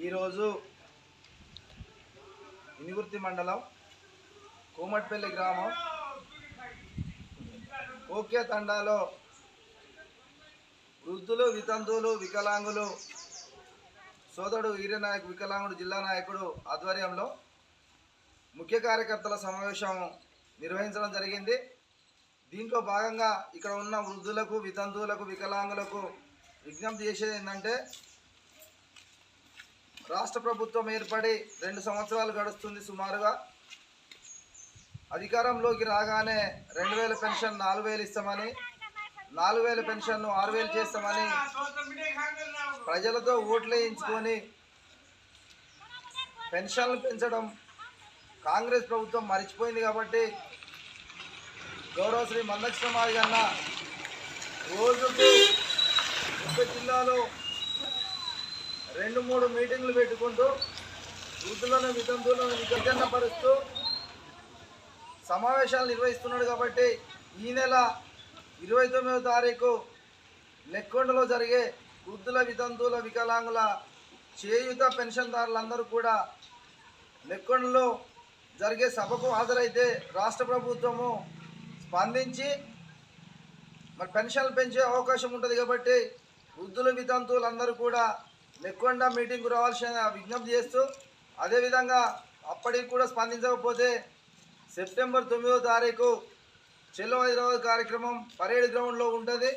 ఈరోజు ఇనుగుర్తి మండలం కోమట్పల్లి గ్రామం కోక్య తండాలో వృద్ధులు, వితంతువులు, వికలాంగులు సోదరుడు వీరనాయక్ వికలాంగుడు జిల్లా నాయకుడు ఆధ్వర్యంలో ముఖ్య కార్యకర్తల సమావేశం నిర్వహించడం జరిగింది. దీంట్లో భాగంగా ఇక్కడ ఉన్న వృద్ధులకు, వితంతువులకు, వికలాంగులకు విజ్ఞప్తి చేసేది ఏంటంటే, రాష్ట్ర ప్రభుత్వం ఏర్పడి 2 సంవత్సరాలు గడుస్తుంది. సుమారుగా అధికారంలోకి రాగానే 2000 పెన్షన్ 4000 ఇస్తామని, 4000 పెన్షన్ను 6000 చేస్తామని ప్రజలతో ఓట్లు వేయించుకొని పెన్షన్లు పెంచడం కాంగ్రెస్ ప్రభుత్వం మర్చిపోయింది. కాబట్టి గౌరవ శ్రీ మందకృష్ణ మాదిగ అన్న రోజుకు జిల్లాలో 2-3 మీటింగ్లు పెట్టుకుంటూ వృద్ధులను, వితంతువులను విజ్ఞానపరుస్తూ సమావేశాలు నిర్వహిస్తున్నాడు. కాబట్టి ఈ నెల 29వ తారీఖు నెక్కొండలో జరిగే వృద్ధుల, వితంతువుల, వికలాంగుల చేయూత పెన్షన్దారులందరూ కూడా నెక్కొండలో జరిగే సభకు హాజరైతే రాష్ట్ర ప్రభుత్వము స్పందించి మరి పెన్షన్లు పెంచే అవకాశం ఉంటుంది. కాబట్టి వృద్ధులు, వితంతువులు అందరూ కూడా నెక్కొండ మీటింగ్కు రావాల్సిన విజ్ఞప్తి చేస్తూ, అదేవిధంగా అప్పటికి కూడా స్పందించకపోతే సెప్టెంబర్ 9వ తారీఖు చెలో హైదరాబాద్ కార్యక్రమం పరేడ్ గ్రౌండ్లో ఉంటుంది.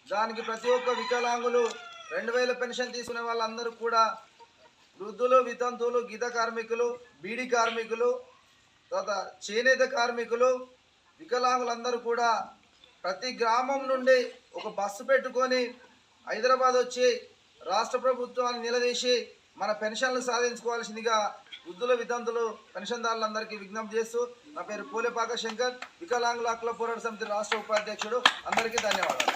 దానికి ప్రతి ఒక్క వికలాంగులు 2000 పెన్షన్ తీసుకునే వాళ్ళందరూ కూడా, వృద్ధులు, వితంతువులు, గీత కార్మికులు, బీడీ కార్మికులు, తర్వాత చేనేత కార్మికులు, వికలాంగులందరూ కూడా ప్రతి గ్రామం నుండి ఒక బస్సు పెట్టుకొని హైదరాబాద్ వచ్చి రాష్ట్ర ప్రభుత్వాన్ని నిలదీసి మన పెన్షన్లు సాధించుకోవాల్సిందిగా వృద్ధుల, వితంతులు, పెన్షన్దారులందరికీ విజ్ఞప్తి చేస్తూ, నా పేరు పోలేపాక శంకర్, వికలాంగుల హక్కుల పోరాట సమితి రాష్ట్ర ఉపాధ్యక్షుడు. అందరికీ ధన్యవాదాలు.